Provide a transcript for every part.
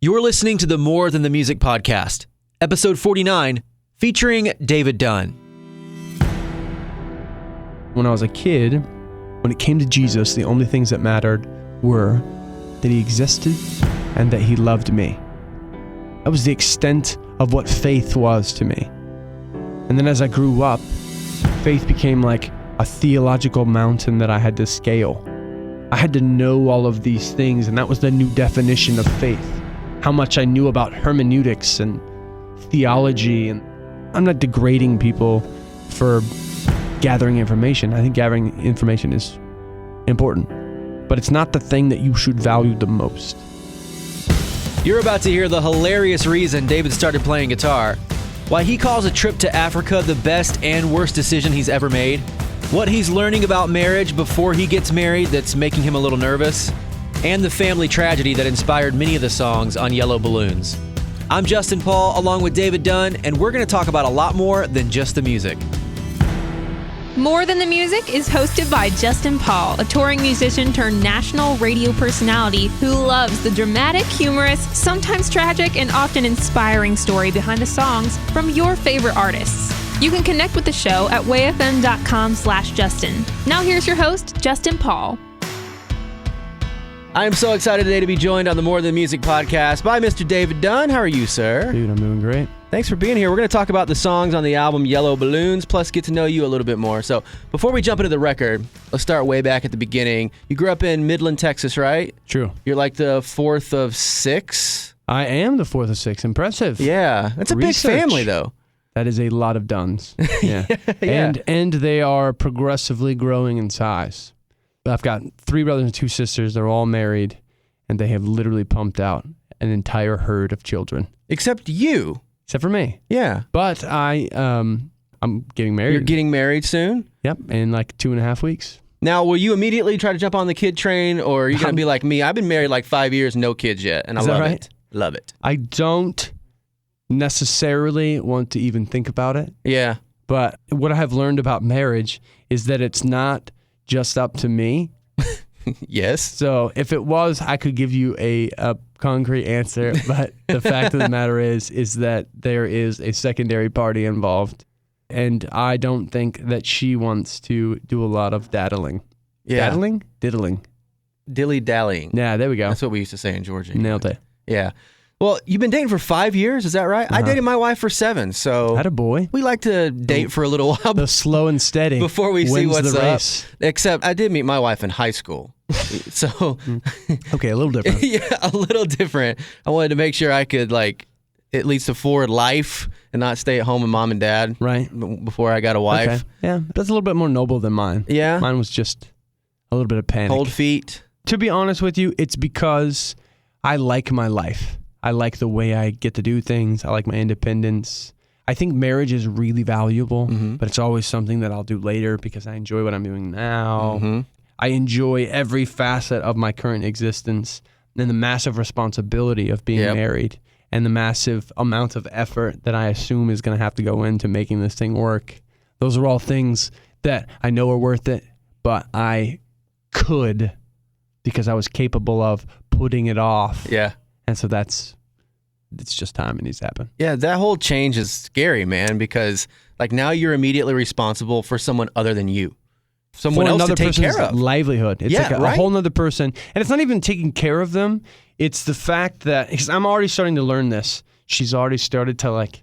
You're listening to the More Than the Music podcast, episode 49, featuring David Dunn. When I was a kid, when it came to Jesus, the only things that mattered were that he existed and that he loved me. That was the extent of what faith was to me. And then as I grew up, faith became like a theological mountain that I had to scale. I had to know all of these things, and that was the new definition of faith. How much I knew about hermeneutics and theology. And I'm not degrading people for gathering information. I think gathering information is important, but it's not the thing that you should value the most. You're about to hear the hilarious reason David started playing guitar, why he calls a trip to Africa the best and worst decision he's ever made, what he's learning about marriage before he gets married that's making him a little nervous, and the family tragedy that inspired many of the songs on Yellow Balloons. I'm Justin Paul, along with David Dunn, and we're going to talk about a lot more than just the music. More Than the Music is hosted by Justin Paul, a touring musician turned national radio personality who loves the dramatic, humorous, sometimes tragic, and often inspiring story behind the songs from your favorite artists. You can connect with the show at wayfm.com/Justin. Now here's your host, Justin Paul. I am so excited today to be joined on the More Than Music podcast by Mr. David Dunn. How are you, sir? Dude, I'm doing great. Thanks for being here. We're going to talk about the songs on the album Yellow Balloons, plus get to know you a little bit more. So before we jump into the record, let's start way back at the beginning. You grew up in Midland, Texas, right? True. You're like the fourth of six? I am the fourth of six. Impressive. Yeah. That's a big family, though. That is a lot of Dunns. Yeah. Yeah. And they are progressively growing in size. I've got 3 brothers and 2 sisters. They're all married, and they have literally pumped out an entire herd of children. Except you. Except for me. Yeah. But I'm getting married. You're getting married soon? Yep, in like 2.5 weeks. Now, will you immediately try to jump on the kid train, or are you going to be like me? I've been married like 5 years, no kids yet, and I love it. Love it. I don't necessarily want to even think about it. Yeah. But what I have learned about marriage is that it's not just up to me. Yes. So if it was, I could give you a concrete answer. But the fact of the matter is that there is a secondary party involved. And I don't think that she wants to do a lot of daddling. Yeah. Daddling? Diddling. Dilly-dallying. Yeah, there we go. That's what we used to say in Georgia. Nailed it. Yeah. Well, you've been dating for 5 years, is that right? I dated my wife for 7, so Had a boy. we like to date for a little while The slow and steady before we see wins what's the up. race. Except I did meet my wife in high school. So Okay, a little different. yeah, a little different. I wanted to make sure I could like at least afford life and not stay at home with mom and dad Right. before I got a wife. Okay. Yeah, that's a little bit more noble than mine. Yeah. Mine was just a little bit of panic. Cold feet. To be honest with you, it's because I like my life. I like the way I get to do things. I like my independence. I think marriage is really valuable, but it's always something that I'll do later because I enjoy what I'm doing now. I enjoy every facet of my current existence and the massive responsibility of being married and the massive amount of effort that I assume is going to have to go into making this thing work. Those are all things that I know are worth it, but I could, because I was capable of putting it off. Yeah. And so it's just time it needs to happen. Yeah, that whole change is scary, man, because like now you're immediately responsible for someone other than you. Someone For else another to take person's care of. livelihood. It's like a whole nother person. And it's not even taking care of them. It's the fact that, because I'm already starting to learn this. She's already started to like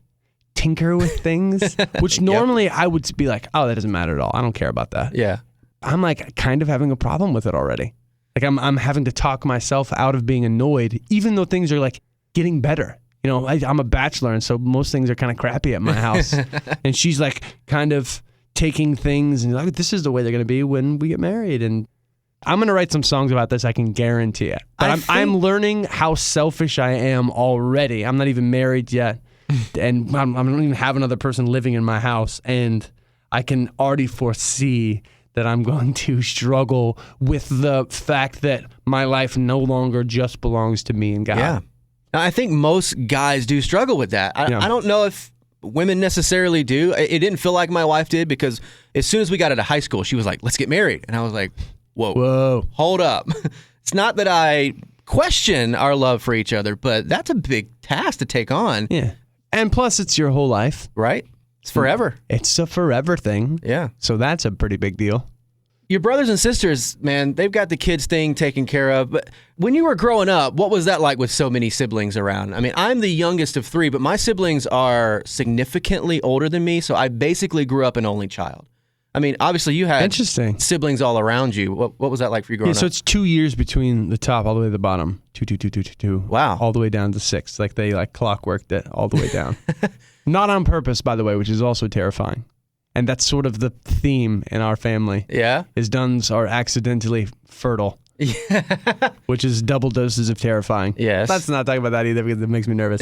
tinker with things, which normally I would be like, oh, that doesn't matter at all. I don't care about that. Yeah. I'm like kind of having a problem with it already. Like I'm having to talk myself out of being annoyed, even though things are like getting better. You know, I'm a bachelor, and so most things are kind of crappy at my house. And she's like kind of taking things and like, this is the way they're going to be when we get married. And I'm going to write some songs about this, I can guarantee it. But I'm learning how selfish I am already. I'm not even married yet. And I don't even have another person living in my house. And I can already foresee that I'm going to struggle with the fact that my life no longer just belongs to me and God. Yeah. Now, I think most guys do struggle with that. I don't know if women necessarily do. It didn't feel like my wife did because as soon as we got out of high school, she was like, let's get married. And I was like, whoa. Hold up. It's not that I question our love for each other, but that's a big task to take on. Yeah. And plus, it's your whole life. Right? It's forever. It's a forever thing. Yeah. So that's a pretty big deal. Your brothers and sisters, man, they've got the kids thing taken care of. But when you were growing up, what was that like with so many siblings around? I mean, I'm the youngest of 3, but my siblings are significantly older than me, so I basically grew up an only child. I mean, obviously you had Interesting. siblings all around you. What was that like for you growing Yeah, so up? it's 2 years between the top all the way to the bottom. 2. Wow. All the way down to 6. Like they clockworked it all the way down. Not on purpose, by the way, which is also terrifying. And that's sort of the theme in our family. Yeah? Is Dunns are accidentally fertile. Yeah. Which is double doses of terrifying. Yes. Let's not talk about that either because it makes me nervous.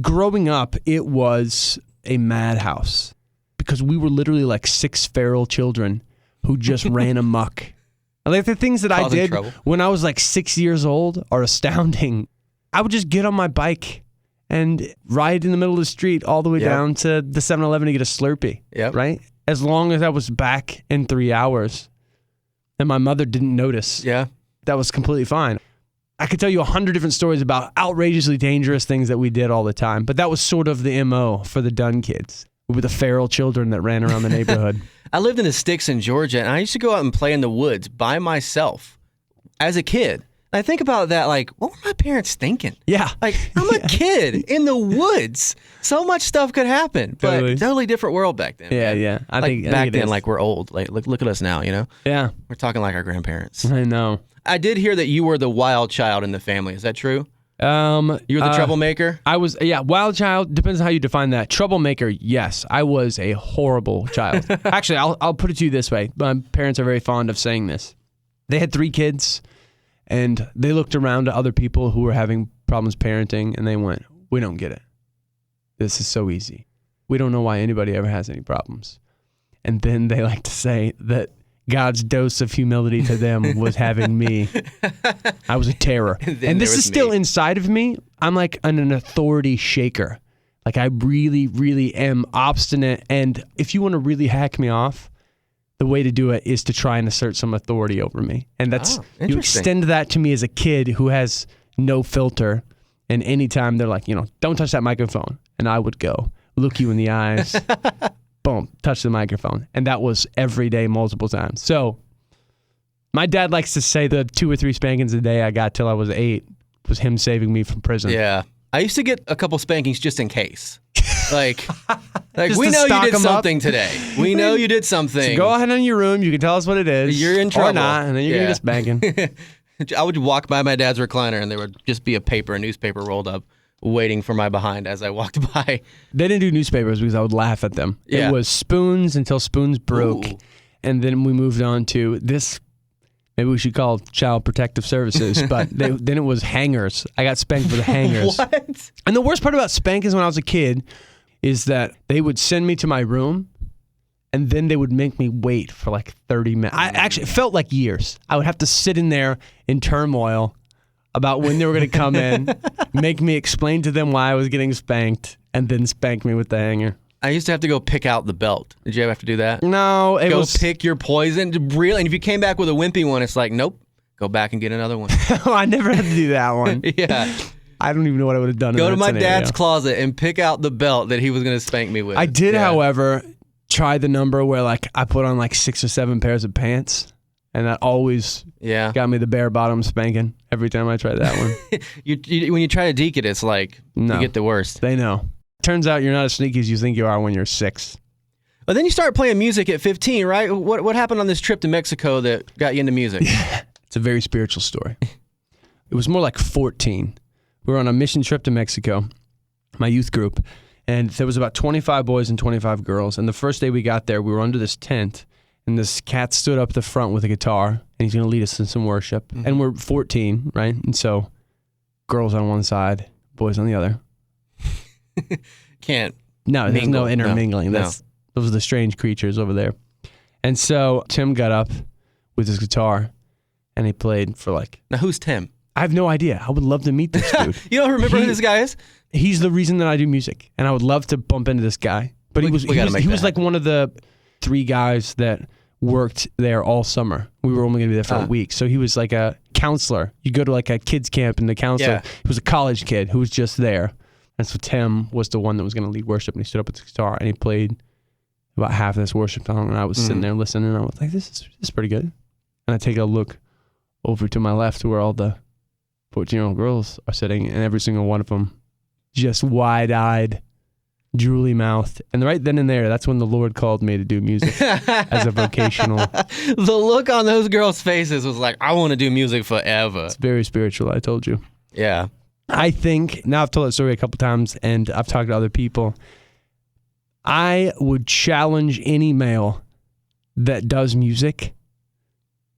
Growing up, it was a madhouse because we were literally like 6 feral children who just ran amok. Like the things that I Causing did trouble. when I was like 6 years old are astounding. I would just get on my bike and ride in the middle of the street all the way down to the 7-Eleven to get a Slurpee. Yep. Right? As long as I was back in 3 hours and my mother didn't notice. Yeah. That was completely fine. I could tell you 100 different stories about outrageously dangerous things that we did all the time, but that was sort of the MO for the Dunn kids. We were the feral children that ran around the neighborhood. I lived in the sticks in Georgia, and I used to go out and play in the woods by myself as a kid. I think about that, like, what were my parents thinking? Yeah. Like, I'm a kid in the woods. So much stuff could happen, Totally. but totally different world back then. Yeah, man. yeah. I Like think back it then, is. like we're old. Like look at us now, you know? Yeah. We're talking like our grandparents. I know. I did hear that you were the wild child in the family. Is that true? You were the troublemaker? I was, wild child, depends on how you define that. Troublemaker, yes. I was a horrible child. Actually, I'll put it to you this way. My parents are very fond of saying this. They had 3 kids, and they looked around at other people who were having problems parenting, and they went, we don't get it. This is so easy. We don't know why anybody ever has any problems. And then they like to say that God's dose of humility to them was having me. I was a terror. And this is still inside of me. I'm like an authority shaker. Like I really, really am obstinate. And if you want to really hack me off, the way to do it is to try and assert some authority over me. And that's, you extend that to me as a kid who has no filter. And anytime they're like, don't touch that microphone. And I would go, look you in the eyes. Boom, touch the microphone. And that was every day, multiple times. So my dad likes to say the 2 or 3 spankings a day I got till I was 8 was him saving me from prison. Yeah. I used to get a couple spankings just in case. Like Just we to know you stock did 'em something up. today. We know you did something. So go ahead in your room. You can tell us what it is. You're in trouble. Or not, and then you're going to get a spanking. I would walk by my dad's recliner and there would just be a newspaper rolled up waiting for my behind as I walked by. They didn't do newspapers because I would laugh at them. Yeah. It was spoons until spoons broke. Ooh. And then we moved on to this. Maybe we should call Child Protective Services, but then it was hangers. I got spanked for the hangers. What? And the worst part about spankings when I was a kid is that they would send me to my room and then they would make me wait for like 30 minutes. It felt like years. I would have to sit in there in turmoil about when they were going to come in, make me explain to them why I was getting spanked, and then spank me with the hanger. I used to have to go pick out the belt. Did you ever have to do that? No, it Go was... pick your poison. Really? And if you came back with a wimpy one, it's like, nope, go back and get another one. I never had to do that one. Yeah. I don't even know what I would have done. Go in to that my scenario. dad's closet and pick out the belt that he was going to spank me with. I did, Yeah. however, try the number where like I put on like 6 or 7 pairs of pants, and that always got me the bare bottom spanking every time I tried that one. When you try to deke it, it's like you get the worst. They know. Turns out you're not as sneaky as you think you are when you're 6. But then you started playing music at 15, right? What happened on this trip to Mexico that got you into music? It's a very spiritual story. It was more like 14. We were on a mission trip to Mexico, my youth group, and there was about 25 boys and 25 girls. And the first day we got there, we were under this tent, and this cat stood up the front with a guitar, and he's going to lead us in some worship. Mm-hmm. And we're 14, right? And so girls on one side, boys on the other. Can't. No, there's no intermingling. No. Those are the strange creatures over there. And so Tim got up with his guitar, and he played for like... Now, who's Tim? I have no idea. I would love to meet this dude. You don't remember who this guy is? He's the reason that I do music, and I would love to bump into this guy. But he was like one of the 3 guys that worked there all summer. We were only going to be there for a week. So he was like a counselor. You go to like a kids camp and the counselor, he was a college kid who was just there. And so Tim was the one that was going to lead worship, and he stood up with the guitar and he played about half of this worship song, and I was sitting there listening, and I was like, this is pretty good. And I take a look over to my left where all the 14-year-old girls are sitting, and every single one of them just wide-eyed, drooly-mouthed. And right then and there, that's when the Lord called me to do music as a vocational. The look on those girls' faces was like, I want to do music forever. It's very spiritual, I told you. Yeah. I think, now I've told that story a couple times, and I've talked to other people, I would challenge any male that does music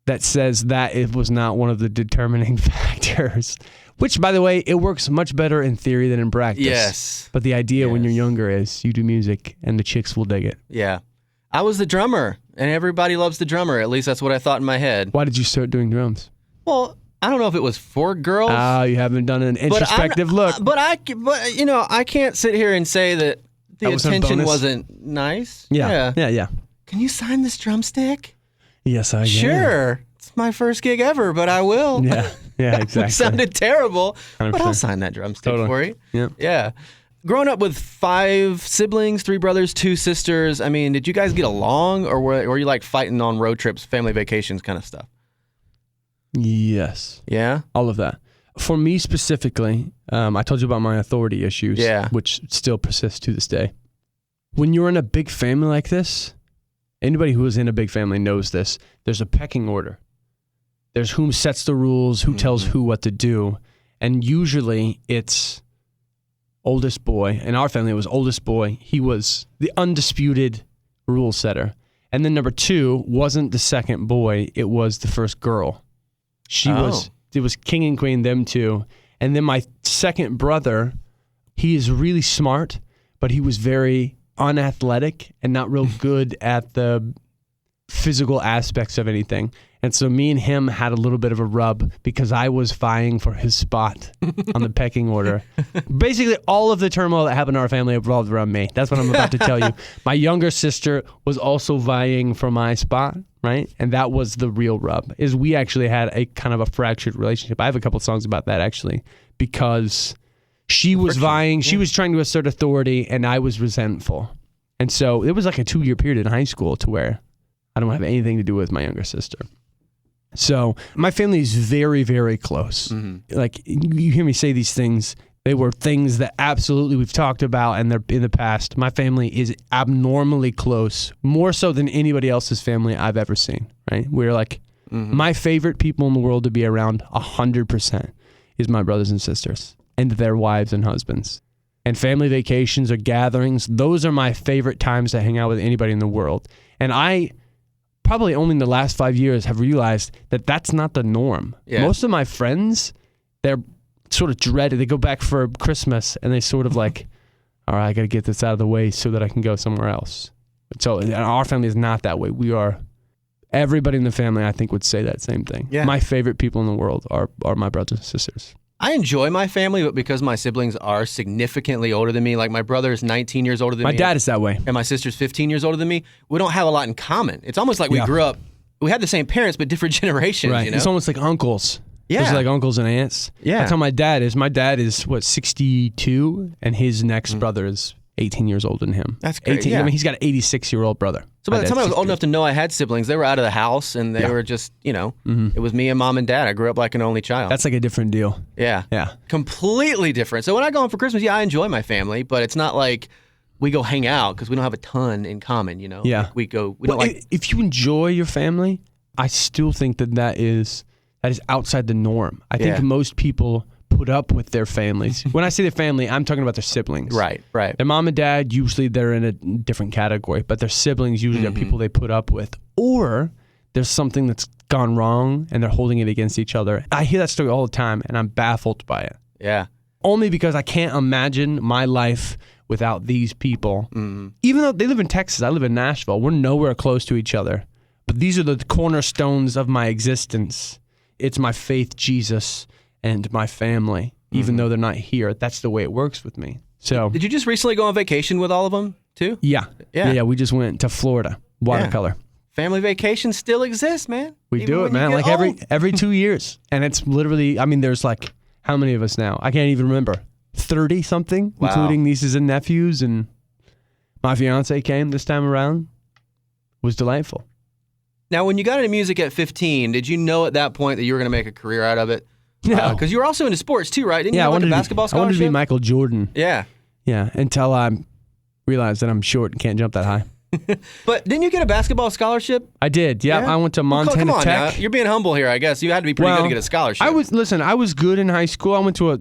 that says that it was not one of the determining factors. Which, by the way, it works much better in theory than in practice. Yes. But the idea when you're younger is you do music and the chicks will dig it. Yeah. I was the drummer, and everybody loves the drummer. At least that's what I thought in my head. Why did you start doing drums? Well, I don't know if it was for girls. Oh, you haven't done an introspective look. But I can't sit here and say that the attention wasn't nice. Yeah. Can you sign this drumstick? Yes, I can. Sure. It's my first gig ever, but I will. Yeah, exactly. It sounded terrible, 100%. but I'll sign that drumstick for you. Yeah. Yeah. Growing up with 5 siblings, 3 brothers, 2 sisters, I mean, did you guys get along, or were you like fighting on road trips, family vacations kind of stuff? Yes. Yeah? All of that. For me specifically, I told you about my authority issues, which still persist to this day. When you're in a big family like this, anybody who is in a big family knows this, there's a pecking order. There's whom sets the rules, who tells who what to do. And usually it's oldest boy. In our family, it was oldest boy. He was the undisputed rule setter. And then number 2 wasn't the second boy. It was the first girl. It was king and queen, them two. And then my second brother, he is really smart, but he was very unathletic and not real good at the physical aspects of anything. And so me and him had a little bit of a rub because I was vying for his spot on the pecking order. Basically, all of the turmoil that happened in our family revolved around me. That's what I'm about to tell you. My younger sister was also vying for my spot, right? And that was the real rub, is we actually had a kind of a fractured relationship. I have a couple songs about that, actually, because she was vying, she was trying to assert authority, and I was resentful. And so it was like a 2-year period in high school to where I don't have anything to do with my younger sister. So my family is very, very close. Like, you hear me say these things, they were things that absolutely we've talked about and they're in the past. My family is abnormally close, more so than anybody else's family I've ever seen, right? We're like, my favorite people in the world to be around 100% is my brothers and sisters and their wives and husbands. And family vacations or gatherings, those are my favorite times to hang out with anybody in the world. And I probably only in the last 5 years have realized that that's not the norm. Yeah. Most of my friends, they're sort of dreaded. They go back for Christmas and they sort of like, all right, I got to get this out of the way so that I can go somewhere else. So our family is not that way. We are, everybody in the family, I think, would say that same thing. Yeah. My favorite people in the world are my brothers and sisters. I enjoy my family, but because my siblings are significantly older than me, like my brother is 19 years older than me. My dad is that way. And my sister's 15 years older than me, we don't have a lot in common. It's almost like we grew up, we had the same parents, but different generations. Right. You know? It's almost like uncles. Yeah. It's like uncles and aunts. Yeah. That's how my dad is. My dad is, 62? And his next brother is 18 years older than him. That's great. 18, I mean, he's got an 86-year-old brother. So by the time I was old enough to know I had siblings, they were out of the house and they were just, it was me and mom and dad. I grew up like an only child. That's like a different deal. Yeah. Completely different. So when I go home for Christmas, I enjoy my family, but it's not like we go hang out because we don't have a ton in common, Yeah. Like don't if you enjoy your family, I still think that is outside the norm. I think most people put up with their families. When I say their family, I'm talking about their siblings. Right. Their mom and dad, usually they're in a different category, but their siblings usually are people they put up with. Or there's something that's gone wrong and they're holding it against each other. I hear that story all the time and I'm baffled by it. Yeah. Only because I can't imagine my life without these people. Even though they live in Texas, I live in Nashville. We're nowhere close to each other. But these are the cornerstones of my existence. It's my faith, Jesus, and my family, even though they're not here. That's the way it works with me. So, did you just recently go on vacation with all of them too? Yeah. We just went to Florida, watercolor. family vacations still exist, man. We Even do when it, man. you Like get old. every 2 years. And it's literally, I mean, there's like, how many of us now? I can't even remember. 30 something, Wow. including nieces and nephews. And my fiance came this time around. It was delightful. Now, when you got into music at 15, did you know at that point that you were going to make a career out of it? No. Because you were also into sports too, right? Didn't you I have like wanted a to basketball be, I wanted scholarship? to be Michael Jordan. Yeah. Yeah, until I realized that I'm short and can't jump that high. But didn't you get a basketball scholarship? I did. Yeah, I went to Montana Come on Tech. now. You're being humble here, I guess. You had to be pretty good to get a scholarship. I was good in high school. I went to a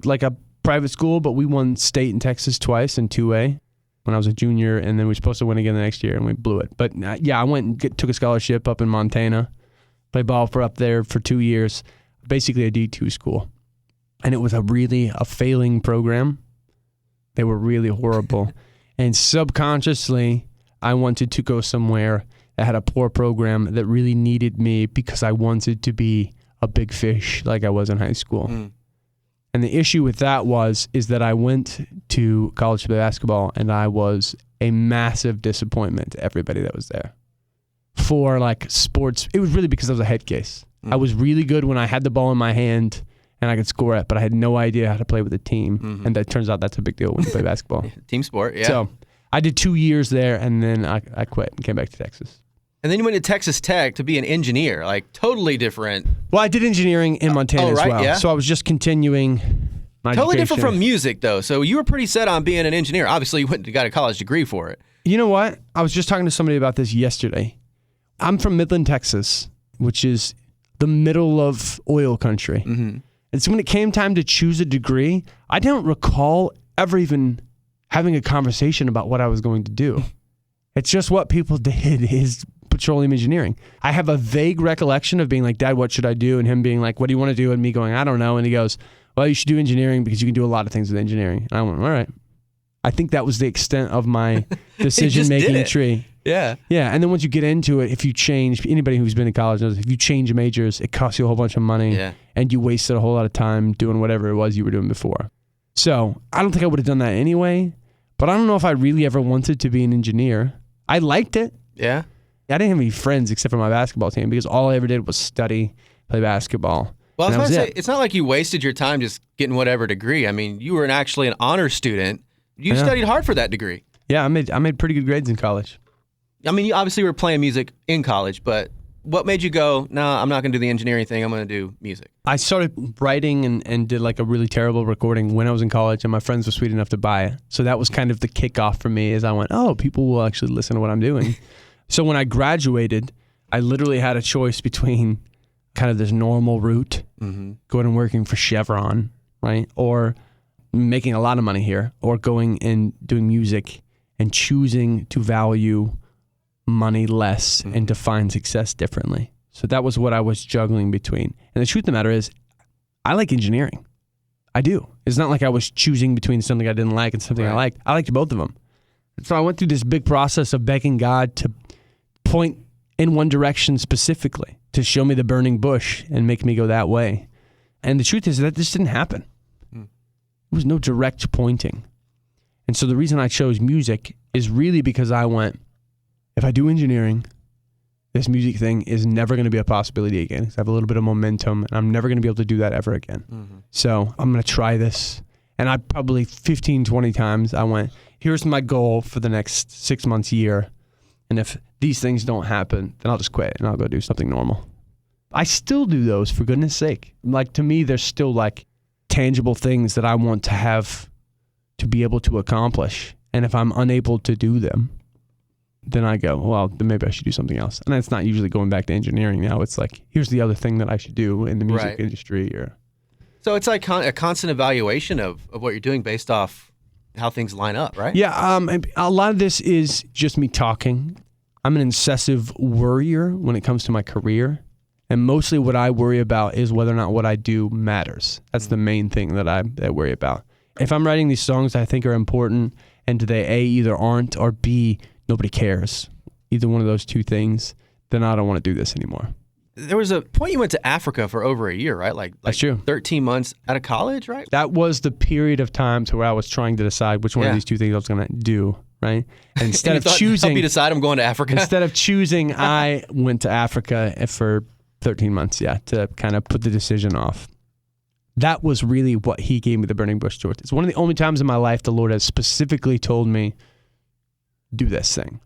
private school, but we won state in Texas twice in 2A when I was a junior, and then we were supposed to win again the next year, and we blew it. But yeah, I went and took a scholarship up in Montana, played ball for up there for 2 years, basically a D2 school. And it was a failing program. They were really horrible. And subconsciously, I wanted to go somewhere that had a poor program that really needed me because I wanted to be a big fish like I was in high school. And the issue with that is that I went to college to play basketball and I was a massive disappointment to everybody that was there. For like sports, it was really because I was a head case. I was really good when I had the ball in my hand and I could score it, but I had no idea how to play with a team. And that turns out that's a big deal when you play basketball. Team sport, yeah. So I did 2 years there and then I quit and came back to Texas. And then you went to Texas Tech to be an engineer, like totally different. Well, I did engineering in Montana as well. Yeah. So I was just continuing my Totally education. different from music, though. So you were pretty set on being an engineer. Obviously, you went and got a college degree for it. You know what? I was just talking to somebody about this yesterday. I'm from Midland, Texas, which is the middle of oil country. And so when it came time to choose a degree, I don't recall ever even having a conversation about what I was going to do. It's just what people did is petroleum engineering. I have a vague recollection of being like, Dad, what should I do? And him being like, what do you want to do? And me going, I don't know. And he goes, well, you should do engineering because you can do a lot of things with engineering. And I went, all right. I think that was the extent of my decision-making tree. Yeah. Yeah, and then once you get into it, if you change, anybody who's been in college knows, if you change majors, it costs you a whole bunch of money, and you wasted a whole lot of time doing whatever it was you were doing before. So I don't think I would have done that anyway, but I don't know if I really ever wanted to be an engineer. I liked it. Yeah. I didn't have any friends except for my basketball team because all I ever did was study, play basketball. Well, I was and about to say, it. it's not like you wasted your time just getting whatever degree. I mean, you were actually an honor student. You studied hard for that degree. Yeah, I made pretty good grades in college. I mean, you obviously were playing music in college, but what made you go, no, I'm not going to do the engineering thing. I'm going to do music. I started writing and did like a really terrible recording when I was in college, and my friends were sweet enough to buy it. So that was kind of the kickoff for me as I went, oh, people will actually listen to what I'm doing. So when I graduated, I literally had a choice between kind of this normal route, going and working for Chevron, right? Or making a lot of money here, or going and doing music and choosing to value money less and define success differently. So that was what I was juggling between. And the truth of the matter is, I like engineering. I do. It's not like I was choosing between something I didn't like and something I liked. I liked both of them. So I went through this big process of begging God to point in one direction specifically, to show me the burning bush and make me go that way. And the truth is that this didn't happen. There was no direct pointing. And so the reason I chose music is really because I went, if I do engineering, this music thing is never going to be a possibility again. I have a little bit of momentum, and I'm never going to be able to do that ever again. So I'm going to try this. And I probably 15, 20 times I went, here's my goal for the next 6 months, year. And if these things don't happen, then I'll just quit and I'll go do something normal. I still do those, for goodness sake. Like, to me, there's still like tangible things that I want to have to be able to accomplish. And if I'm unable to do them, then I go, well, then maybe I should do something else. And it's not usually going back to engineering now. It's like, here's the other thing that I should do in the music industry. Or So it's like a constant evaluation of what you're doing based off how things line up, right? Yeah, a lot of this is just me talking. I'm an incessive worrier when it comes to my career. And mostly what I worry about is whether or not what I do matters. That's the main thing that I worry about. If I'm writing these songs I think are important, and they A, either aren't, or B, nobody cares, either one of those two things, then I don't want to do this anymore. There was a point you went to Africa for over a year, right? Like That's true. 13 months out of college, right? That was the period of time to where I was trying to decide which one of these two things I was going to do, right? And instead of help choosing, you decide I'm going to Africa. instead of choosing, I went to Africa for 13 months, to kind of put the decision off. That was really what he gave me the burning bush towards. It's one of the only times in my life the Lord has specifically told me, do this thing.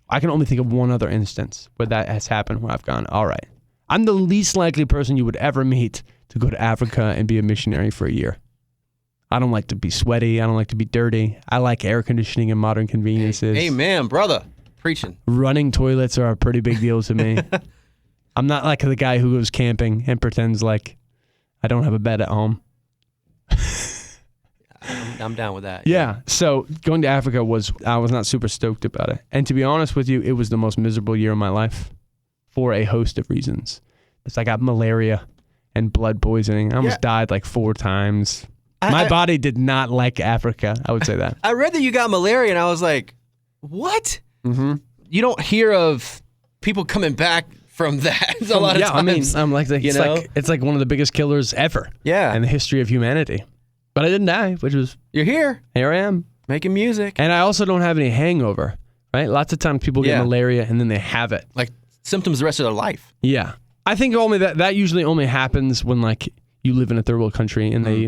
I can only think of one other instance where that has happened, where I've gone, all right, I'm the least likely person you would ever meet to go to Africa and be a missionary for a year. I don't like to be sweaty. I don't like to be dirty. I like air conditioning and modern conveniences. Amen, brother. Preaching. Running toilets are a pretty big deal to me. I'm not like the guy who goes camping and pretends like I don't have a bed at home. I'm down with that. Yeah. So going to Africa I was not super stoked about it. And to be honest with you, it was the most miserable year of my life for a host of reasons. I got malaria and blood poisoning. I almost died like 4 times. My body did not like Africa. I would say that. I read that you got malaria, and I was like, what? Mm-hmm. You don't hear of people coming back from that a lot of times. I'm like, it's like one of the biggest killers ever. Yeah. In the history of humanity. But I didn't die, which was... You're here. Here I am. Making music. And I also don't have any hangover, right? Lots of times people get malaria and then they have it. Like symptoms the rest of their life. Yeah. I think only that usually only happens when like you live in a third world country and they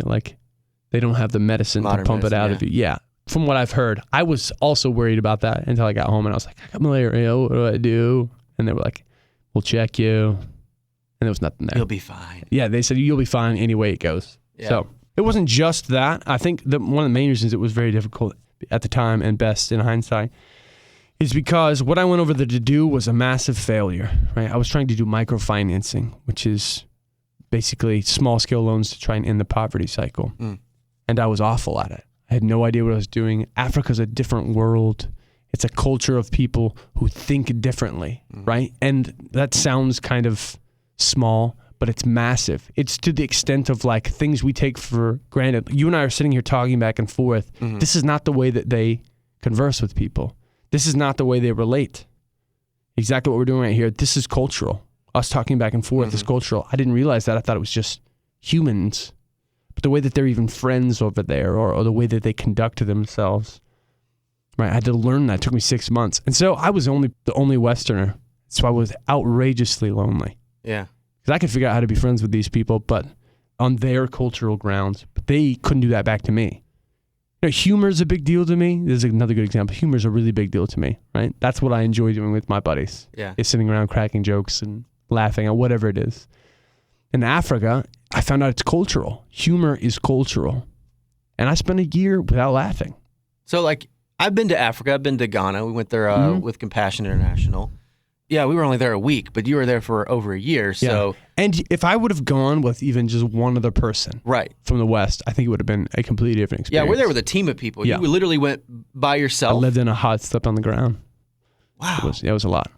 don't have the medicine to pump it out of you. Yeah. From what I've heard, I was also worried about that until I got home and I was like, I got malaria. What do I do? And they were like, we'll check you. And there was nothing there. You'll be fine. Yeah. They said, you'll be fine any way it goes. Yeah. So it wasn't just that. I think that one of the main reasons it was very difficult at the time and best in hindsight is because what I went over there to do was a massive failure, right? I was trying to do microfinancing, which is basically small scale loans to try and end the poverty cycle. And I was awful at it. I had no idea what I was doing. Africa's a different world. It's a culture of people who think differently, right? And that sounds kind of small, but it's massive. It's to the extent of like things we take for granted. You and I are sitting here talking back and forth. This is not the way that they converse with people. This is not the way they relate. Exactly what we're doing right here. This is cultural. Us talking back and forth is cultural. I didn't realize that. I thought it was just humans. But the way that they're even friends over there or the way that they conduct themselves, right? I had to learn that. It took me 6 months. And so I was the only Westerner. So I was outrageously lonely. Yeah. Because I could figure out how to be friends with these people, but on their cultural grounds. But they couldn't do that back to me. You know, humor is a big deal to me. This is another good example. Humor is a really big deal to me, right? That's what I enjoy doing with my buddies. Yeah. Is sitting around cracking jokes and laughing at whatever it is. In Africa, I found out it's cultural. Humor is cultural. And I spent a year without laughing. So like, I've been to Africa. I've been to Ghana. We went there with Compassion International. Yeah, we were only there a week, but you were there for over a year. So, yeah. And if I would have gone with even just one other person from the West, I think it would have been a completely different experience. Yeah, we're there with a team of people. Yeah. You literally went by yourself. I lived in a hut, slept on the ground. Wow. It was a lot.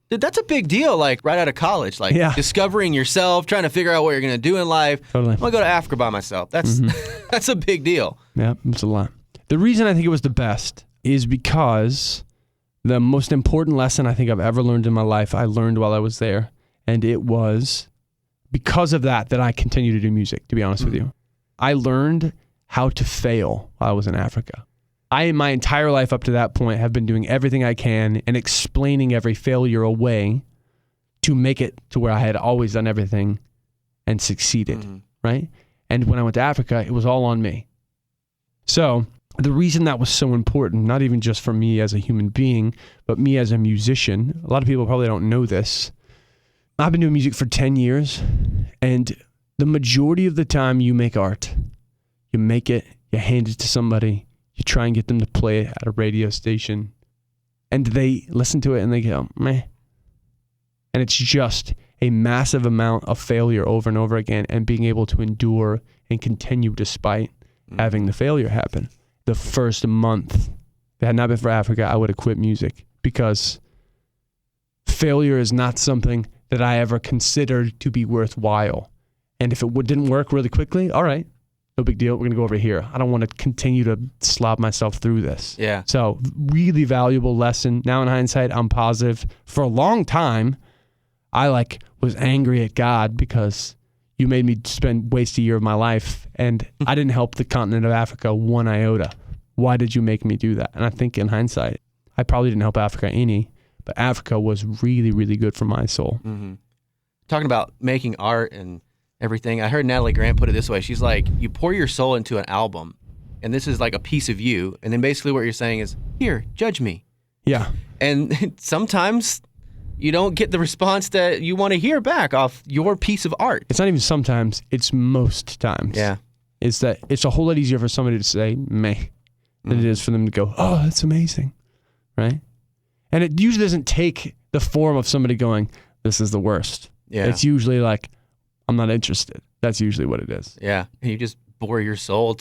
Dude, that's a big deal, like right out of college. Like discovering yourself, trying to figure out what you're going to do in life. Totally. I'm going to go to Africa by myself. That's that's a big deal. Yeah, it's a lot. The reason I think it was the best is because the most important lesson I think I've ever learned in my life, I learned while I was there. And it was because of that I continue to do music, to be honest with you. I learned how to fail while I was in Africa. I, my entire life up to that point, have been doing everything I can and explaining every failure away to make it to where I had always done everything and succeeded, right? And when I went to Africa, it was all on me. So the reason that was so important, not even just for me as a human being, but me as a musician, a lot of people probably don't know this. I've been doing music for 10 years, and the majority of the time you make art, you make it, you hand it to somebody, you try and get them to play it at a radio station, and they listen to it and they go, meh. And it's just a massive amount of failure over and over again and being able to endure and continue despite having the failure happen. The first month, if it had not been for Africa, I would have quit music because failure is not something that I ever considered to be worthwhile. And if it didn't work really quickly, all right, no big deal. We're going to go over here. I don't want to continue to slob myself through this. Yeah. So really valuable lesson. Now in hindsight, I'm positive. For a long time, I was angry at God because you made me waste a year of my life, and I didn't help the continent of Africa one iota. why did you make me do that? And I think in hindsight, I probably didn't help Africa any, but Africa was really, really good for my soul. Mm-hmm. Talking about making art and everything, I heard Natalie Grant put it this way. She's like, you pour your soul into an album, and this is like a piece of you, and then basically what you're saying is, here, judge me. Yeah. And sometimes you don't get the response that you want to hear back off your piece of art. It's not even sometimes, it's most times. Yeah. It's that it's a whole lot easier for somebody to say, meh, than it is for them to go, oh, that's amazing, right? And it usually doesn't take the form of somebody going, this is the worst. Yeah. It's usually like, I'm not interested. That's usually what it is. Yeah. And you just bore your soul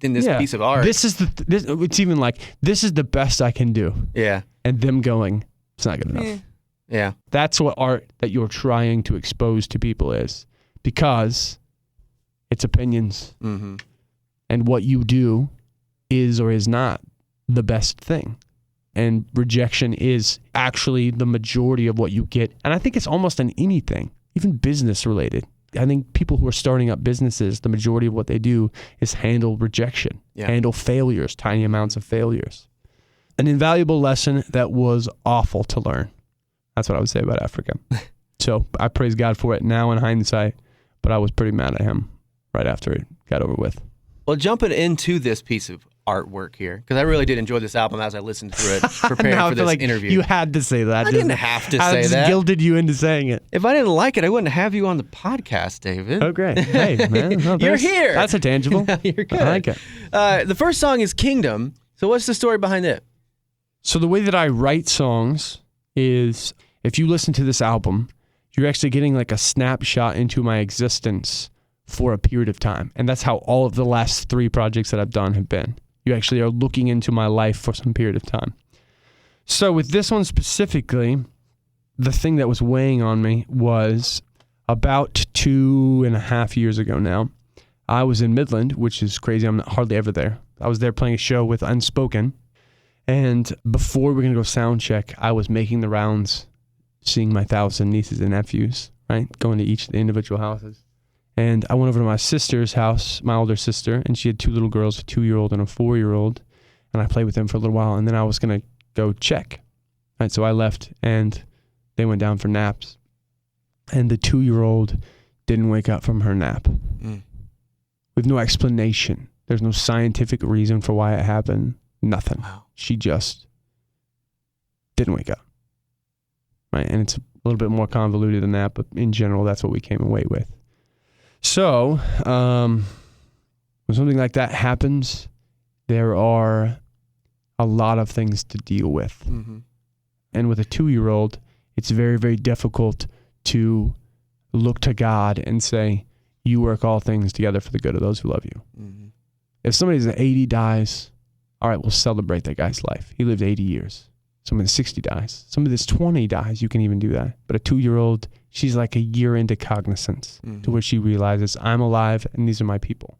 in this piece of art. It's even like, this is the best I can do. Yeah. And them going, it's not good enough. Yeah. That's what art that you're trying to expose to people is, because it's opinions. Mm-hmm. And what you do is or is not the best thing. And rejection is actually the majority of what you get. And I think it's almost in anything, even business related. I think people who are starting up businesses, the majority of what they do is handle rejection, handle failures, tiny amounts of failures. An invaluable lesson that was awful to learn. That's what I would say about Africa. So I praise God for it now in hindsight, but I was pretty mad at him right after it got over with. Well, jumping into this piece of artwork here, because I really did enjoy this album as I listened through it, preparing for this interview. You had to say that. I didn't have to say that. I guilted you into saying it. If I didn't like it, I wouldn't have you on the podcast, David. Oh, great. Hey, man. No, You're here. That's a tangible. You're good. I like it. The first song is Kingdom. So what's the story behind it? So the way that I write songs is, if you listen to this album, you're actually getting like a snapshot into my existence for a period of time. And that's how all of the last 3 projects that I've done have been. You actually are looking into my life for some period of time. So with this one specifically, the thing that was weighing on me was about 2.5 years ago now. I was in Midland, which is crazy. I'm hardly ever there. I was there playing a show with Unspoken. And before we were going to go sound check, I was making the rounds, seeing my 1,000 nieces and nephews, right? Going to each of the individual houses. And I went over to my sister's house, my older sister, and she had 2 little girls, a 2-year-old and a 4-year-old. And I played with them for a little while, and then I was going to go check. Right, so I left, and they went down for naps. And the 2-year-old didn't wake up from her nap. With no explanation. There's no scientific reason for why it happened. Nothing. Wow. She just didn't wake up. Right, and it's a little bit more convoluted than that, but in general, that's what we came away with. So, when something like that happens, there are a lot of things to deal with. Mm-hmm. And with a 2-year-old, it's very, very difficult to look to God and say, you work all things together for the good of those who love you. Mm-hmm. If somebody's 80 dies, all right, we'll celebrate that guy's life. He lived 80 years. Somebody that's 60 dies. Somebody that's 20 dies, you can even do that. But a 2-year-old, she's like a year into cognizance to where she realizes, I'm alive and these are my people.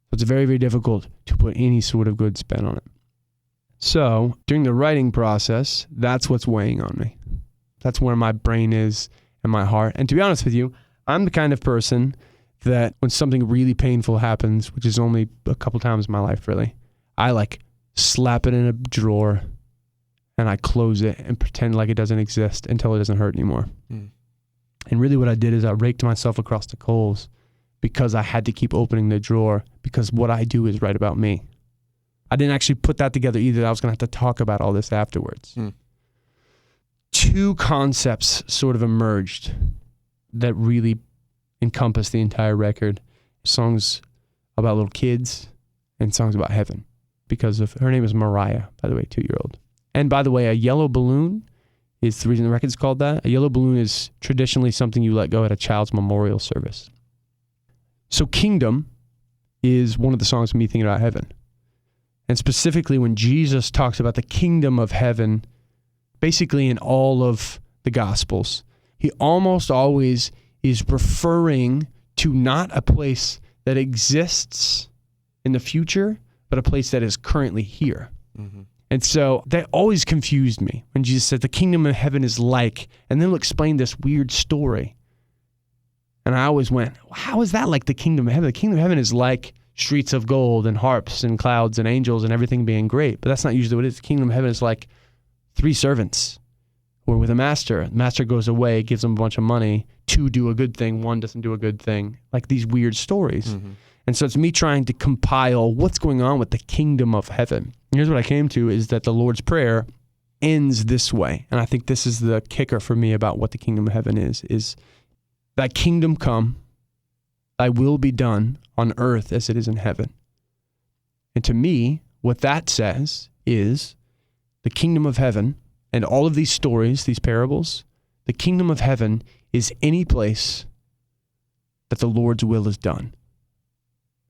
So it's very, very difficult to put any sort of good spin on it. So during the writing process, that's what's weighing on me. That's where my brain is and my heart. And to be honest with you, I'm the kind of person that when something really painful happens, which is only a couple times in my life really, I like slap it in a drawer and I close it and pretend like it doesn't exist until it doesn't hurt anymore. And really what I did is I raked myself across the coals because I had to keep opening the drawer because what I do is right about me. I didn't actually put that together either. I was going to have to talk about all this afterwards. 2 concepts sort of emerged that really encompass the entire record. Songs about little kids and songs about heaven. Because of her name is Mariah, by the way, 2-year-old. And by the way, a yellow balloon is the reason the record's called that. A yellow balloon is traditionally something you let go at a child's memorial service. So Kingdom is one of the songs of me thinking about heaven. And specifically when Jesus talks about the kingdom of heaven, basically in all of the Gospels, he almost always is referring to not a place that exists in the future, but a place that is currently here. And so that always confused me when Jesus said the kingdom of heaven is like, and then he'll explain this weird story. And I always went, how is that like the kingdom of heaven? The kingdom of heaven is like streets of gold and harps and clouds and angels and everything being great. But that's not usually what it is. The kingdom of heaven is like 3 servants who are with a master. The master goes away, gives them a bunch of money. 2 do a good thing, 1 doesn't do a good thing. Like these weird stories. Mm-hmm. And so it's me trying to compile what's going on with the kingdom of heaven. And here's what I came to is that the Lord's Prayer ends this way. And I think this is the kicker for me about what the kingdom of heaven is thy kingdom come, thy will be done on earth as it is in heaven. And to me, what that says is the kingdom of heaven and all of these stories, these parables, the kingdom of heaven is any place that the Lord's will is done.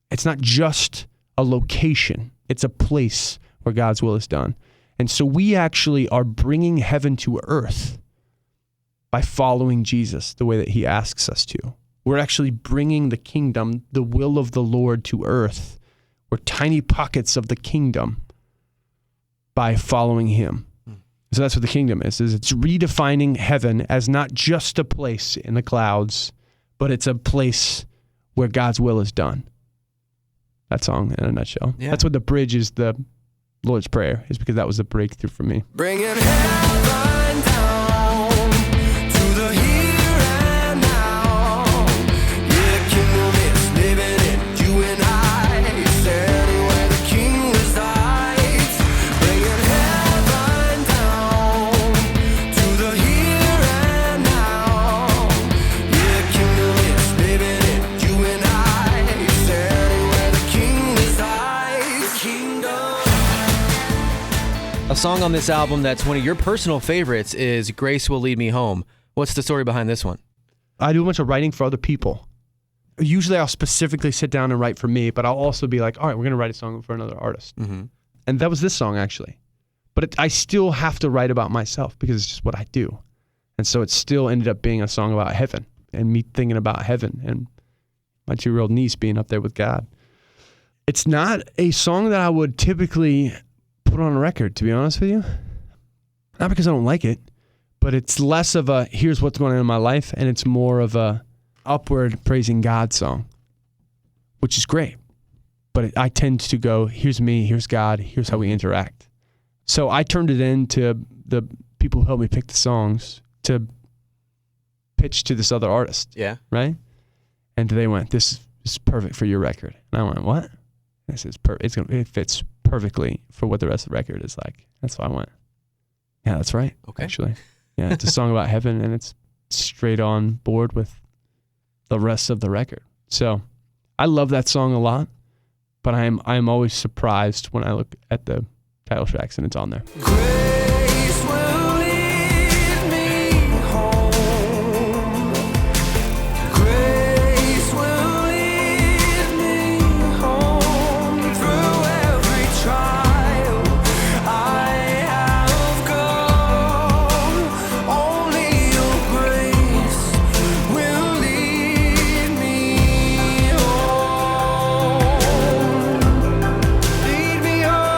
It's not just a location. It's a place where God's will is done. And so we actually are bringing heaven to earth by following Jesus the way that he asks us to. We're actually bringing the kingdom, the will of the Lord to earth. We're tiny pockets of the kingdom by following him. So that's what the kingdom is it's redefining heaven as not just a place in the clouds, but it's a place where God's will is done. That song in a nutshell. Yeah. That's what the bridge is, the Lord's Prayer, is because that was the breakthrough for me. Bringing heaven down to the here and now. Yeah, kingdom is living in you and I. Standing where the king resides. Bringing heaven down to the here and now. Yeah, kingdom is living in you and I. Standing where the king resides. Kingdom. A song on this album that's one of your personal favorites is Grace Will Lead Me Home. What's the story behind this one? I do a bunch of writing for other people. Usually I'll specifically sit down and write for me, but I'll also be like, all right, we're going to write a song for another artist. Mm-hmm. And that was this song, actually. But I still have to write about myself because it's just what I do. And so it still ended up being a song about heaven and me thinking about heaven and my 2-year-old niece being up there with God. It's not a song that I would typically put on a record, to be honest with you. Not because I don't like it, but it's less of a here's what's going on in my life, and it's more of a upward praising God song, which is great. But I tend to go, here's me, here's God, here's how we interact. So I turned it into the people who helped me pick the songs to pitch to this other artist. Yeah. Right? And they went, this is perfect for your record. And I went, what? This is it fits perfectly for what the rest of the record is like. That's why I went, yeah, that's right. Okay. Actually. Yeah, it's a song about heaven and it's straight on board with the rest of the record. So I love that song a lot, but I'm always surprised when I look at the title tracks and it's on there. Grace will lead me home. Grace will lead me home through every trial I have gone. Only your grace will lead me home. Lead me home.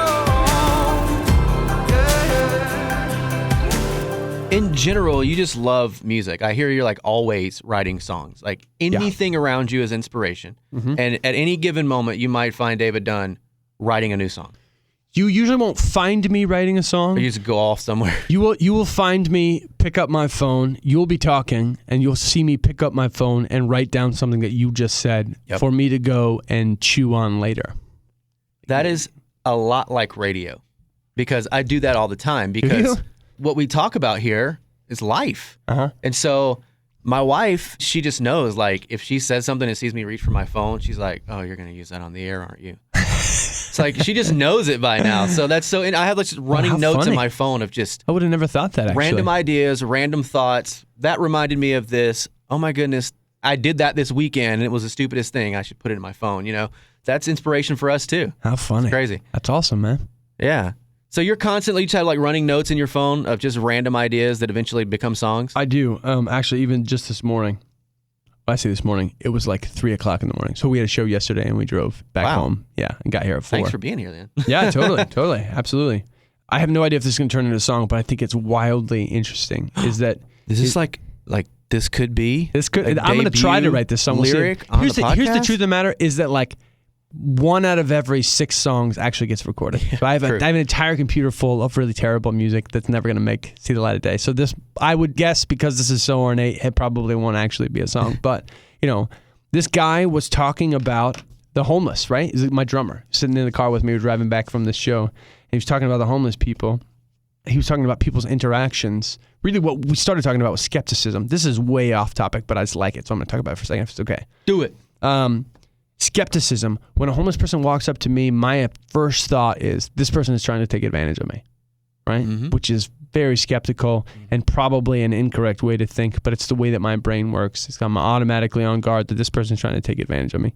In general, you just love music. I hear you're like always writing songs. Like anything around you is inspiration. Mm-hmm. And at any given moment, you might find David Dunn writing a new song. You usually won't find me writing a song. Or you just go off somewhere. You will find me pick up my phone. You'll be talking, and you'll see me pick up my phone and write down something that you just said for me to go and chew on later. That is a lot like radio, because I do that all the time. Because what we talk about here is life, and so my wife, she just knows. Like if she says something and sees me reach for my phone, she's like, "Oh, you're gonna use that on the air, aren't you?" It's like she just knows it by now. So that's so. And I have like just running notes in my phone of just. I would have never thought that. Actually, random ideas, random thoughts. That reminded me of this. Oh my goodness, I did that this weekend, and it was the stupidest thing. I should put it in my phone. You know, that's inspiration for us too. How funny! It's crazy. That's awesome, man. Yeah. So you're constantly just have like running notes in your phone of just random ideas that eventually become songs? I do. Actually, even just this morning. When I say this morning, it was like 3:00 in the morning. So we had a show yesterday and we drove back home. Yeah, and got here at 4. Thanks for being here then. Yeah, totally. Absolutely. I have no idea if this is going to turn into a song, but I think it's wildly interesting. Is this like this could be? This could. I'm going to try to write this song. Lyric on the podcast? Here's the truth of the matter is that like 1 out of every 6 songs actually gets recorded. So I have an entire computer full of really terrible music that's never going to see the light of day. So this, I would guess, because this is so ornate, it probably won't actually be a song. But, this guy was talking about the homeless, right? He's my drummer, sitting in the car with me, driving back from this show. And he was talking about the homeless people. He was talking about people's interactions. Really what we started talking about was skepticism. This is way off topic, but I just like it. So I'm going to talk about it for a second if it's okay. Do it. Skepticism. When a homeless person walks up to me, my first thought is, this person is trying to take advantage of me, right? Mm-hmm. Which is very skeptical and probably an incorrect way to think, but it's the way that my brain works. I'm automatically on guard that this person is trying to take advantage of me.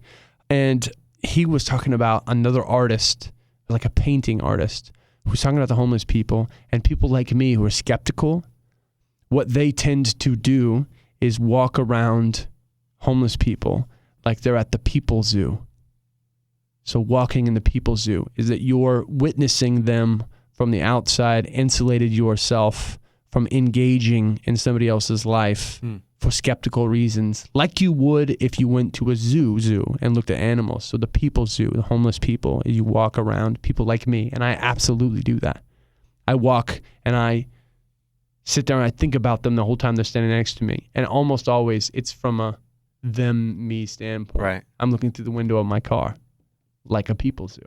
And he was talking about another artist, like a painting artist, who's talking about the homeless people and people like me who are skeptical. What they tend to do is walk around homeless people like they're at the people zoo. So walking in the people zoo is that you're witnessing them from the outside, insulated yourself from engaging in somebody else's life for skeptical reasons, like you would if you went to a zoo and looked at animals. So the people zoo, the homeless people, you walk around people like me, and I absolutely do that. I walk and I sit there and I think about them the whole time they're standing next to me. And almost always it's from a them, me standpoint. Right. I'm looking through the window of my car like a people zoo.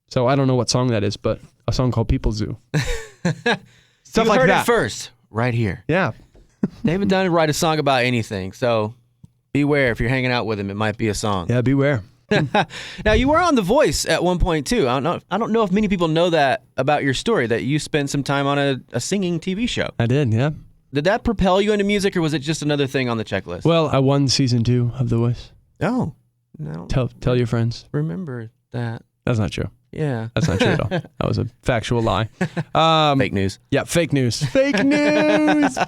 So I don't know what song that is, but a song called People Zoo. Stuff you like heard that. it first, right here. Yeah. David Dunn write a song about anything, so beware if you're hanging out with him. It might be a song. Yeah, beware. Now, you were on The Voice at one point, too. I don't know if many people know that about your story, that you spent some time on a singing TV show. I did, yeah. Did that propel you into music, or was it just another thing on the checklist? Well, I won season 2 of The Voice. Oh. No. Tell your friends. Remember that. That's not true. Yeah. That's not true at all. That was a factual lie. Fake news. Yeah, fake news. Fake news.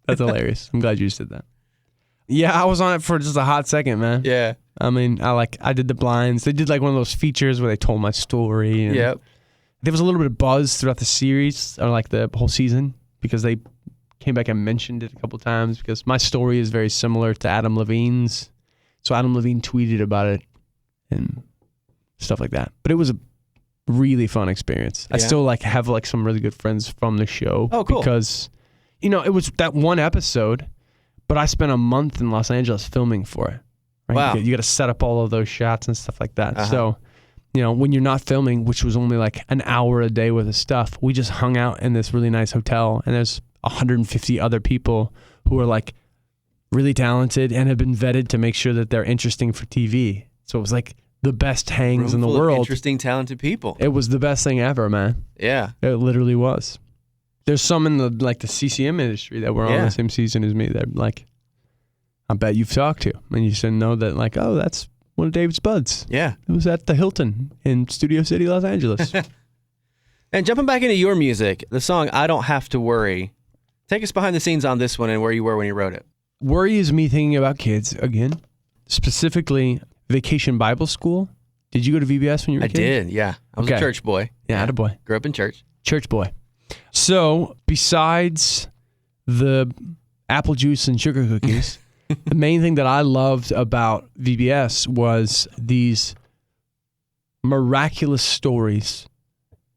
That's hilarious. I'm glad you just did that. Yeah, I was on it for just a hot second, man. Yeah. I mean, I did the blinds. They did like one of those features where they told my story. And Yep. there was a little bit of buzz throughout the series, or like the whole season, because they came back and mentioned it a couple times, because my story is very similar to Adam Levine's. So Adam Levine tweeted about it and stuff like that. But it was a really fun experience. I still have some really good friends from the show. Oh, cool. Because, it was that one episode, but I spent a month in Los Angeles filming for it. Right? Wow. You got to set up all of those shots and stuff like that. Uh-huh. So, when you're not filming, which was only like an hour a day worth of stuff, we just hung out in this really nice hotel, and there's 150 other people who are like really talented and have been vetted to make sure that they're interesting for TV. So it was like the best hangs in the Room full of world. interesting, talented people. It was the best thing ever, man. Yeah. It literally was. There's some in the CCM industry that were on the same season as me that I bet you've talked to, and you should know that that's one of David's buds. Yeah. It was at the Hilton in Studio City, Los Angeles. And jumping back into your music, the song I Don't Have to Worry. Take us behind the scenes on this one and where you were when you wrote it. Worry is me thinking about kids again, specifically Vacation Bible School. Did you go to VBS when you were a kid? I did, yeah. I was a church boy. Yeah, attaboy. Grew up in church. Church boy. So besides the apple juice and sugar cookies, the main thing that I loved about VBS was these miraculous stories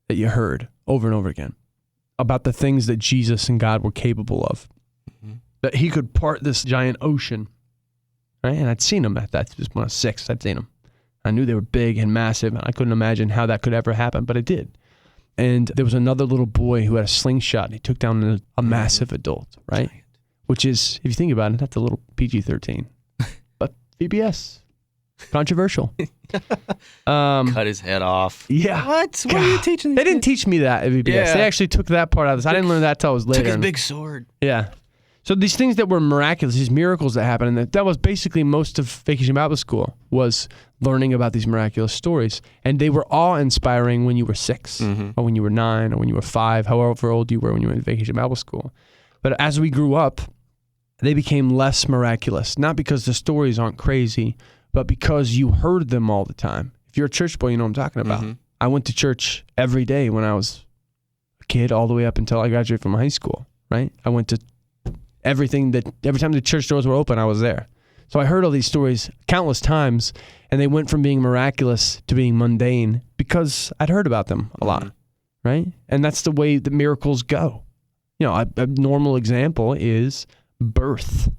that you heard over and over again about the things that Jesus and God were capable of. Mm-hmm. That he could part this giant ocean, right? And I'd seen them at that, just when I was 6, I'd seen them. I knew they were big and massive, and I couldn't imagine how that could ever happen, but it did. And there was another little boy who had a slingshot, and he took down a massive adult, right? Giant. Which is, if you think about it, that's a little PG-13. But VBS, controversial. Cut his head off. Yeah. What? What are you teaching? They didn't teach me that at VBS. Yeah. They actually took that part out of this. I didn't learn that till I was later. Took his big sword. Yeah. So these things that were miraculous, these miracles that happened, and that was basically most of Vacation Bible School, was learning about these miraculous stories. And they were awe-inspiring when you were 6, or when you were 9, or when you were 5, however old you were when you were in Vacation Bible School. But as we grew up, they became less miraculous. Not because the stories aren't crazy, but because you heard them all the time. If you're a church boy, you know what I'm talking about. I went to church every day when I was a kid, all the way up until I graduated from high school, right? I went to every time the church doors were open, I was there. So I heard all these stories countless times, And they went from being miraculous to being mundane because I'd heard about them a lot, right? And that's the way that miracles go. You know, a normal example is birth.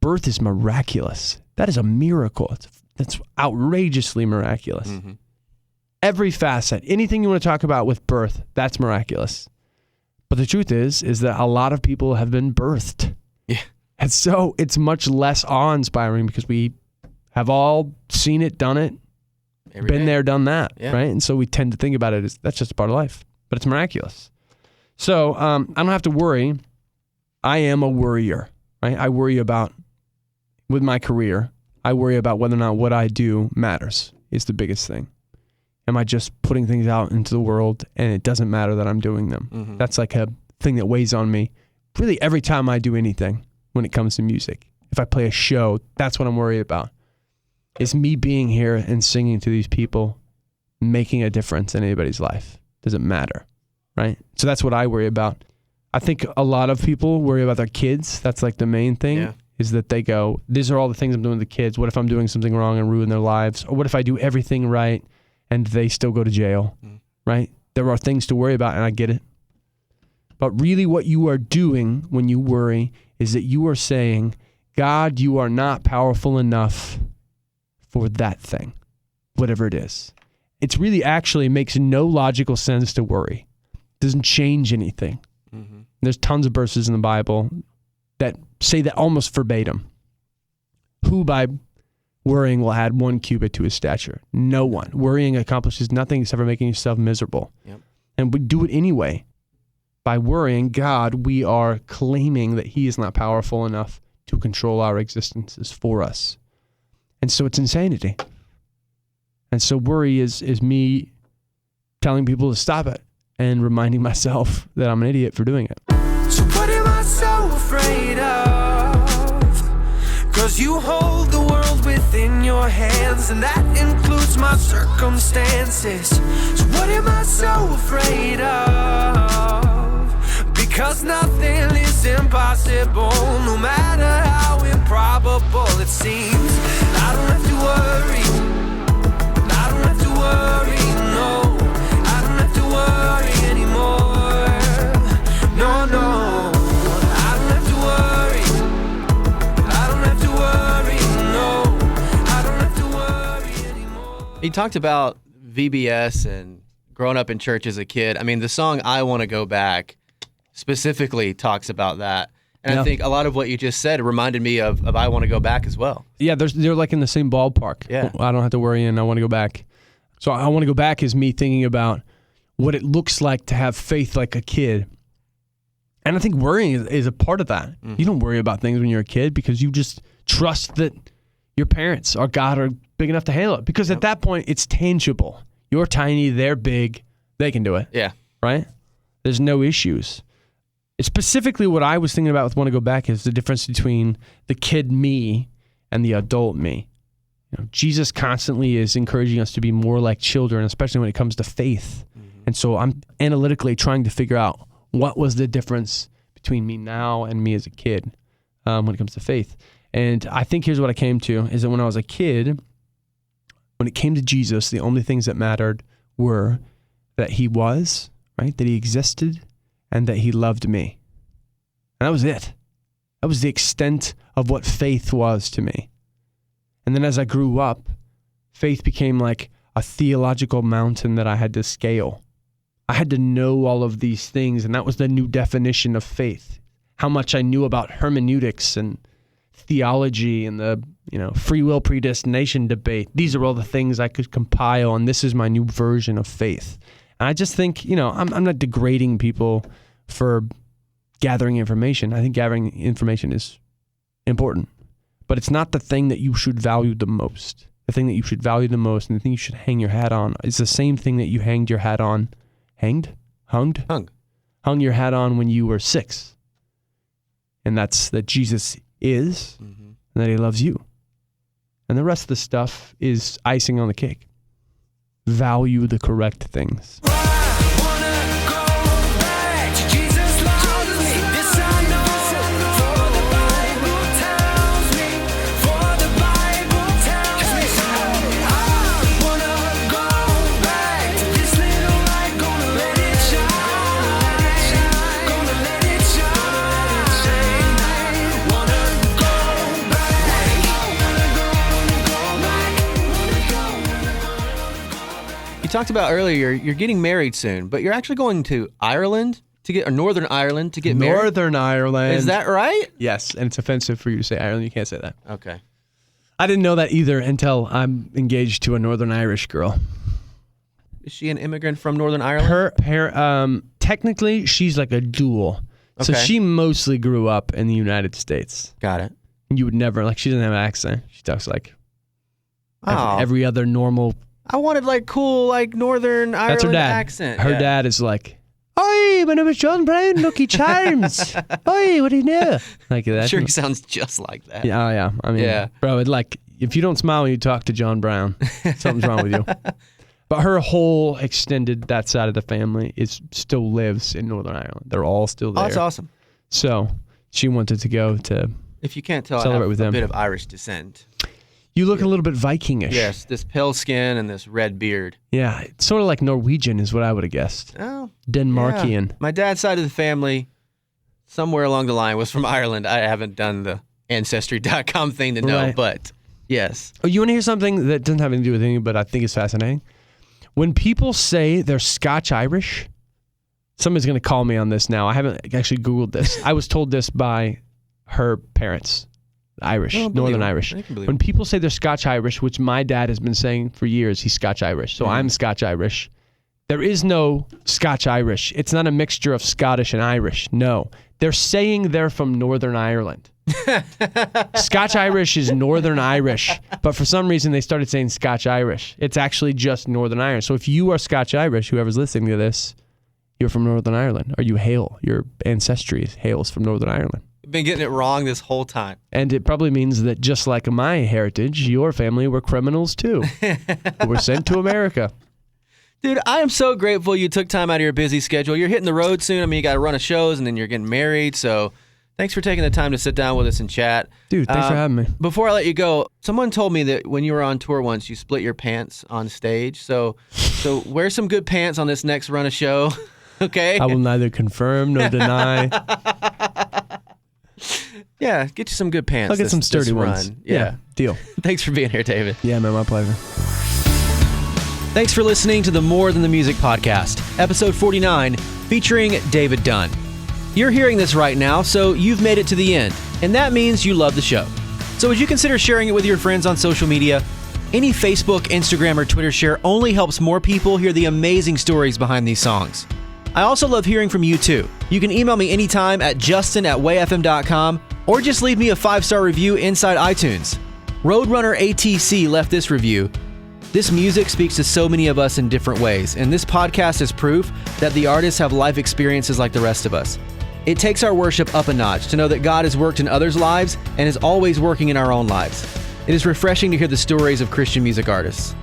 Birth is miraculous. That is a miracle. That's outrageously miraculous. Mm-hmm. Every facet, anything you want to talk about with birth, that's miraculous. But the truth is that a lot of people have been birthed. Yeah. And so it's much less awe-inspiring because we have all seen it, done it, been there, done that, right? And so we tend to think about it as that's just a part of life, but it's miraculous. So I don't have to worry. I am a worrier, right? I worry about, with my career, I worry about whether or not what I do matters is the biggest thing. Am I just putting things out into the world and it doesn't matter that I'm doing them? Mm-hmm. That's like a thing that weighs on me really every time I do anything when it comes to music. If I play a show, that's what I'm worried about. Is me being here and singing to these people making a difference in anybody's life? Does it matter? Right? So that's what I worry about. I think a lot of people worry about their kids. That's like the main thing, is that they go, these are all the things I'm doing with the kids. What if I'm doing something wrong and ruin their lives? Or what if I do everything right and they still go to jail? Right? There are things to worry about, and I get it. But really what you are doing when you worry is that you are saying, God, you are not powerful enough for that thing, whatever it is. It's really actually makes no logical sense to worry. It doesn't change anything. Mm-hmm. There's tons of verses in the Bible that say that almost verbatim. Who by worrying will add 1 cubit to his stature? No one. Worrying accomplishes nothing except for making yourself miserable. Yep. And we do it anyway. By worrying God, we are claiming that he is not powerful enough to control our existences for us. And so it's insanity. And so worry is me telling people to stop it and reminding myself that I'm an idiot for doing it. So what am I so afraid of? 'Cause you hold the world within your hands, and that includes my circumstances. So what am I so afraid of? Because nothing is impossible, no matter how improbable it seems. I don't have to worry. I don't have to worry, no. I don't have to worry anymore. No, no. I don't have to worry. I don't have to worry, no. I don't have to worry anymore. He talked about VBS and growing up in church as a kid. I mean, the song I Want to Go Back specifically talks about that. And I think a lot of what you just said reminded me of I Want to Go Back as well. Yeah, they're like in the same ballpark. Yeah. I don't have to worry and I want to go back. So I Want to Go Back is me thinking about what it looks like to have faith like a kid. And I think worrying is a part of that. Mm-hmm. You don't worry about things when you're a kid because you just trust that your parents or God are big enough to handle it. Because at that point, it's tangible. You're tiny, they're big, they can do it. Yeah. Right? There's no issues. Specifically, what I was thinking about with Want to Go Back is the difference between the kid me and the adult me. You know, Jesus constantly is encouraging us to be more like children, especially when it comes to faith. Mm-hmm. And so I'm analytically trying to figure out what was the difference between me now and me as a kid when it comes to faith. And I think here's what I came to, is that when I was a kid, when it came to Jesus, the only things that mattered were that he was, right, that he existed, and that he loved me. And that was it. That was the extent of what faith was to me. And then as I grew up, faith became like a theological mountain that I had to scale. I had to know all of these things, and that was the new definition of faith. How much I knew about hermeneutics and theology and the, free will predestination debate. These are all the things I could compile, and this is my new version of faith. And I just think, I'm not degrading people for gathering information. I think gathering information is important, but it's not the thing that you should value the most. The thing that you should value the most and the thing you should hang your hat on is the same thing that you hanged your hat on. Hung your hat on when you were 6. And that's that Jesus is, and that he loves you. And the rest of the stuff is icing on the cake. Value the correct things. talked about earlier, you're getting married soon, but you're actually going to Ireland to get, or Northern Ireland to get married. Northern Ireland. Is that right? Yes, and it's offensive for you to say Ireland. You can't say that. Okay. I didn't know that either until I'm engaged to a Northern Irish girl. Is she an immigrant from Northern Ireland? Technically, she's like a dual. So Okay. she mostly grew up in the United States. Got it. You would never, like, she doesn't have an accent. She talks like Oh, every other normal. I wanted like cool, like Northern Ireland That's her dad. accent. Her Yeah. dad is like, "Oi, my name is John Brown, Lucky Charms. Oi, what do you know?" Like that. I'm sure he sounds just like that. Yeah, yeah. I mean, Yeah. bro, it, like, if you don't smile when you talk to John Brown, something's wrong with you. But her whole extended, that side of the family, still lives in Northern Ireland. They're all still there. Oh, that's awesome. So she wanted to go to. If you can't tell, I Celebrate have with a them. bit of Irish descent. You look a little bit Vikingish. Yes, this pale skin and this red beard. Yeah, it's sort of like Norwegian is what I would have guessed. Oh, Denmarkian. yeah. My dad's side of the family, somewhere along the line, was from Ireland. I haven't done the Ancestry.com thing to know, Right. but yes. Oh, you want to hear something that doesn't have anything to do with anything, but I think is fascinating? When people say they're Scotch-Irish, somebody's going to call me on this now. I haven't actually Googled this. I was told this by her parents. Irish, No, I believe Northern them. Irish. I can believe When them. people say they're Scotch-Irish, which my dad has been saying for years, he's Scotch-Irish. So I'm Scotch-Irish. There is no Scotch-Irish. It's not a mixture of Scottish and Irish. No. They're saying they're from Northern Ireland. Scotch-Irish is Northern Irish, but for some reason they started saying Scotch-Irish. It's actually just Northern Irish. So if you are Scotch-Irish, whoever's listening to this, you're from Northern Ireland, or you hail, your ancestry hails from Northern Ireland. Been getting it wrong this whole time. And it probably means that just like my heritage, your family were criminals too, who were sent to America. Dude, I am so grateful you took time out of your busy schedule. You're hitting the road soon. I mean, you got to run a shows and then you're getting married. So thanks for taking the time to sit down with us and chat. Dude, thanks for having me. Before I let you go, someone told me that when you were on tour once, you split your pants on stage. So wear some good pants on this next run of show, okay? I will neither confirm nor deny. Yeah, get you some good pants. I'll get some sturdy this ones. run. Yeah. Deal. Thanks for being here, David. Yeah, man, my pleasure. Thanks for listening to the More Than the Music podcast, episode 49, featuring David Dunn. You're hearing this right now, so you've made it to the end, and that means you love the show. So would you consider sharing it with your friends on social media? Any Facebook, Instagram, or Twitter share only helps more people hear the amazing stories behind these songs. I also love hearing from you too. You can email me anytime at justin@wayfm.com or just leave me a 5-star review inside iTunes. Roadrunner ATC left this review. This music speaks to so many of us in different ways, and this podcast is proof that the artists have life experiences like the rest of us. It takes our worship up a notch to know that God has worked in others' lives and is always working in our own lives. It is refreshing to hear the stories of Christian music artists.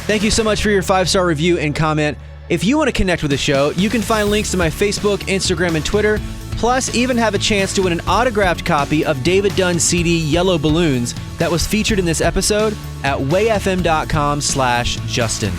Thank you so much for your 5-star review and comment. If you want to connect with the show, you can find links to my Facebook, Instagram, and Twitter, plus even have a chance to win an autographed copy of David Dunn's CD, Yellow Balloons, that was featured in this episode at wayfm.com/Justin.